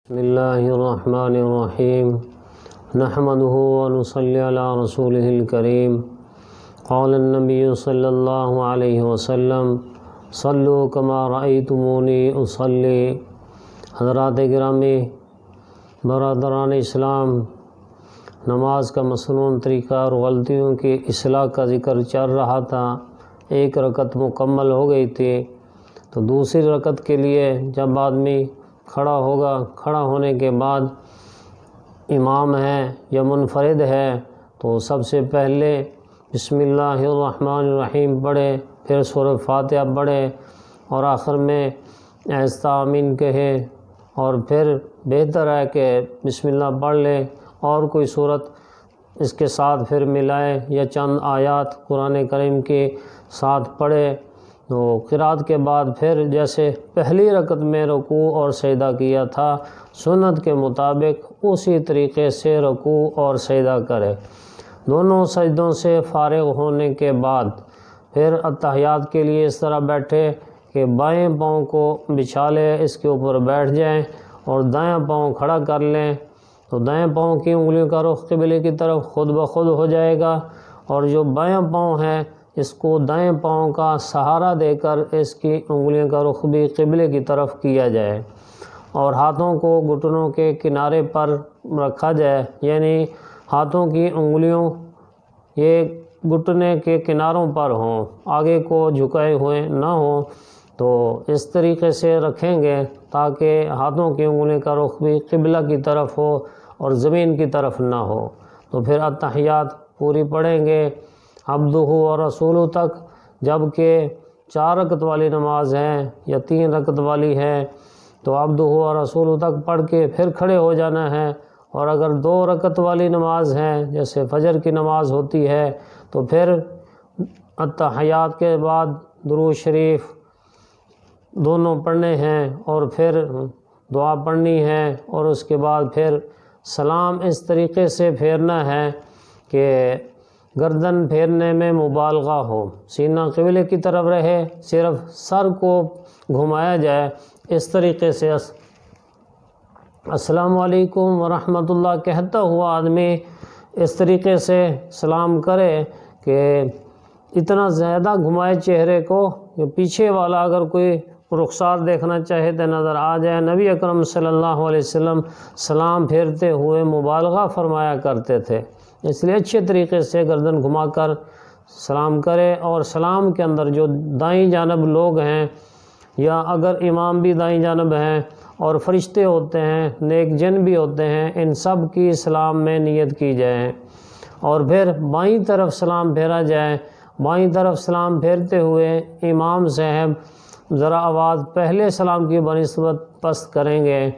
بسم اللہ الرحمن الرحیم نحمده ونصلی علی رسولہ الکریم قال النبی صلی اللہ علیہ وسلم صلوا کما رأیتمونی اصلی۔ حضرات گرامی، برادران اسلام، نماز کا مسنون طریقہ اور غلطیوں کی اصلاح کا ذکر چل رہا تھا۔ ایک رکعت مکمل ہو گئی تھی تو دوسری رکعت کے لیے جب آدمی کھڑا ہوگا، کھڑا ہونے کے بعد امام ہے یا منفرد ہے تو سب سے پہلے بسم اللہ الرحمن الرحیم پڑھے، پھر سورہ فاتحہ پڑھے اور آخر میں آہستہ آمین کہے، اور پھر بہتر ہے کہ بسم اللہ پڑھ لے اور کوئی صورت اس کے ساتھ پھر ملائے یا چند آیات قرآن کریم کے ساتھ پڑھے۔ تو قرات کے بعد پھر جیسے پہلی رکعت میں رکوع اور سجدہ کیا تھا سنت کے مطابق اسی طریقے سے رکوع اور سجدہ کرے۔ دونوں سجدوں سے فارغ ہونے کے بعد پھر اتحیات کے لیے اس طرح بیٹھے کہ بائیں پاؤں کو بچھا لے، اس کے اوپر بیٹھ جائیں اور دائیں پاؤں کھڑا کر لیں، تو دائیں پاؤں کی انگلیوں کا رخ قبلے کی طرف خود بخود ہو جائے گا، اور جو بائیں پاؤں ہے اس کو دائیں پاؤں کا سہارا دے کر اس کی انگلیوں کا رخ بھی قبلے کی طرف کیا جائے، اور ہاتھوں کو گھٹنوں کے کنارے پر رکھا جائے، یعنی ہاتھوں کی انگلیوں یہ گھٹنے کے کناروں پر ہوں، آگے کو جھکائے ہوئے نہ ہوں۔ تو اس طریقے سے رکھیں گے تاکہ ہاتھوں کی انگلیوں کا رخ بھی قبلہ کی طرف ہو اور زمین کی طرف نہ ہو۔ تو پھر اتحیات پوری پڑھیں گے عبدہ و رسولہ تک، جبکہ 4 رکعت والی نماز ہے یا 3 رکعت والی ہے تو عبدہ و رسولہ تک پڑھ کے پھر کھڑے ہو جانا ہے، اور اگر 2 رکعت والی نماز ہے جیسے فجر کی نماز ہوتی ہے تو پھر اتحیات کے بعد درود شریف دونوں پڑھنے ہیں اور پھر دعا پڑھنی ہے، اور اس کے بعد پھر سلام اس طریقے سے پھیرنا ہے کہ گردن پھیرنے میں مبالغہ ہو، سینہ قبلے کی طرف رہے، صرف سر کو گھمایا جائے، اس طریقے سے السلام علیکم ورحمۃ اللہ کہتا ہوا آدمی اس طریقے سے سلام کرے کہ اتنا زیادہ گھمائے چہرے کو کہ پیچھے والا اگر کوئی رخسار دیکھنا چاہے تو نظر آ جائے۔ نبی اکرم صلی اللہ علیہ وسلم سلام پھیرتے ہوئے مبالغہ فرمایا کرتے تھے، اس لیے اچھے طریقے سے گردن گھما کر سلام کرے، اور سلام کے اندر جو دائیں جانب لوگ ہیں یا اگر امام بھی دائیں جانب ہیں اور فرشتے ہوتے ہیں، نیک جن بھی ہوتے ہیں، ان سب کی سلام میں نیت کی جائے، اور پھر بائیں طرف سلام پھیرا جائے۔ بائیں طرف سلام پھیرتے ہوئے امام صاحب ذرا آواز پہلے سلام کی بنسبت پست کریں گے،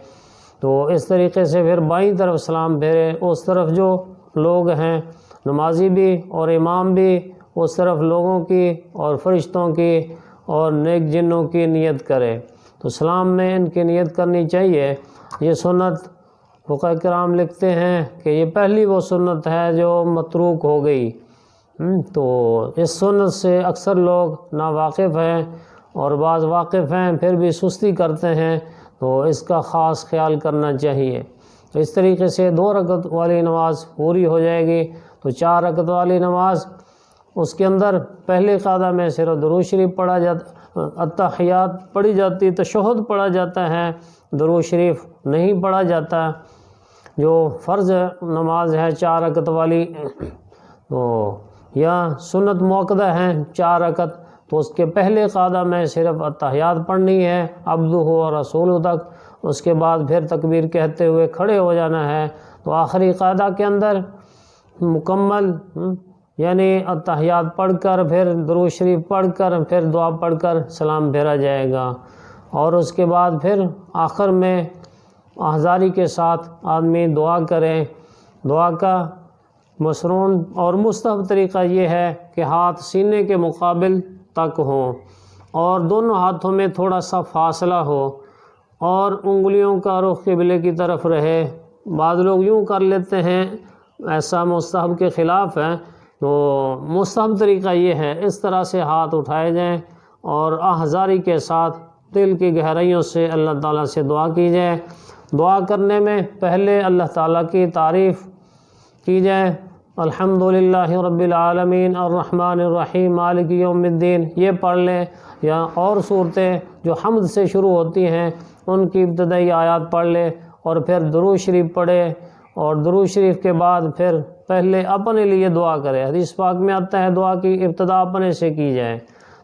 تو اس طریقے سے پھر بائیں طرف سلام پھیرے، اس طرف جو لوگ ہیں نمازی بھی اور امام بھی، اس طرف لوگوں کی اور فرشتوں کی اور نیک جنوں کی نیت کرے۔ تو سلام میں ان کی نیت کرنی چاہیے۔ یہ سنت فقہاء کرام لکھتے ہیں کہ یہ پہلی وہ سنت ہے جو متروک ہو گئی، تو اس سنت سے اکثر لوگ ناواقف ہیں اور بعض واقف ہیں پھر بھی سستی کرتے ہیں، تو اس کا خاص خیال کرنا چاہیے۔ تو اس طریقے سے 2 رکعت والی نماز پوری ہو جائے گی۔ تو 4 رکعت والی نماز، اس کے اندر پہلے قاعدہ میں صرف درود شریف پڑھا جاتا، اتحیات پڑھی جاتی، تشہد پڑھا جاتا ہے، درود شریف نہیں پڑھا جاتا۔ جو فرض نماز ہے 4 رکعت والی تو یا سنت موقدہ ہے 4 رکعت، تو اس کے پہلے قاعدہ میں صرف اتحیات پڑھنی ہے عبدہ و رسولہ تک، اس کے بعد پھر تکبیر کہتے ہوئے کھڑے ہو جانا ہے۔ تو آخری قاعدہ کے اندر مکمل یعنی اتحیات پڑھ کر پھر درود شریف پڑھ کر پھر دعا پڑھ کر سلام پھیرا جائے گا، اور اس کے بعد پھر آخر میں احضاری کے ساتھ آدمی دعا کرے۔ دعا کا مسنون اور مستحب طریقہ یہ ہے کہ ہاتھ سینے کے مقابل تک ہوں اور دونوں ہاتھوں میں تھوڑا سا فاصلہ ہو، اور انگلیوں کا رخ قبلے کی طرف رہے۔ بعض لوگ یوں کر لیتے ہیں، ایسا مستحب کے خلاف ہے، تو مستحب طریقہ یہ ہے اس طرح سے ہاتھ اٹھائے جائیں اور احضاری کے ساتھ دل کی گہرائیوں سے اللہ تعالیٰ سے دعا کی جائے۔ دعا کرنے میں پہلے اللہ تعالیٰ کی تعریف کی جائے، الحمدللہ رب العالمین الرحمن الرحیم مالک یوم الدین، یہ پڑھ لیں، یا اور صورتیں جو حمد سے شروع ہوتی ہیں ان کی ابتدائی آیات پڑھ لیں، اور پھر درود شریف پڑھے، اور درود شریف کے بعد پھر پہلے اپنے لیے دعا کرے۔ حدیث پاک میں آتا ہے دعا کی ابتدا اپنے سے کی جائے،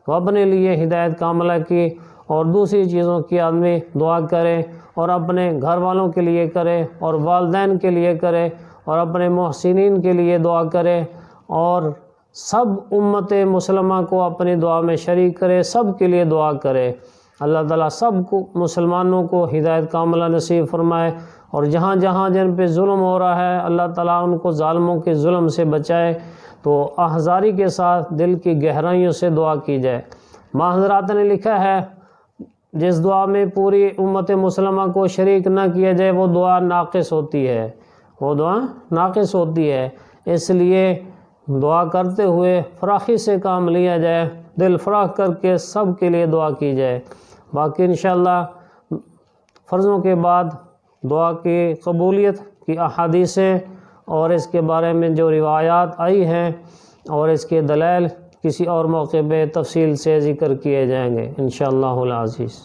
تو اپنے لیے ہدایت کاملہ کی اور دوسری چیزوں کی آدمی دعا کرے، اور اپنے گھر والوں کے لیے کرے، اور والدین کے لیے کرے، اور اپنے محسنین کے لیے دعا کرے، اور سب امت مسلمہ کو اپنی دعا میں شریک کرے، سب کے لیے دعا کرے۔ اللہ تعالیٰ سب کو مسلمانوں کو ہدایت کاملہ نصیب فرمائے، اور جہاں جہاں جن پہ ظلم ہو رہا ہے اللہ تعالیٰ ان کو ظالموں کے ظلم سے بچائے۔ تو احزاری کے ساتھ دل کی گہرائیوں سے دعا کی جائے۔ ماں حضرات نے لکھا ہے جس دعا میں پوری امت مسلمہ کو شریک نہ کیا جائے وہ دعا ناقص ہوتی ہے، وہ دعا ناقص ہوتی ہے۔ اس لیے دعا کرتے ہوئے فراخی سے کام لیا جائے، دل فراخ کر کے سب کے لیے دعا کی جائے۔ باقی انشاءاللہ فرضوں کے بعد دعا کی قبولیت کی احادیثیں اور اس کے بارے میں جو روایات آئی ہیں اور اس کے دلائل کسی اور موقع پہ تفصیل سے ذکر کیے جائیں گے انشاءاللہ العزیز۔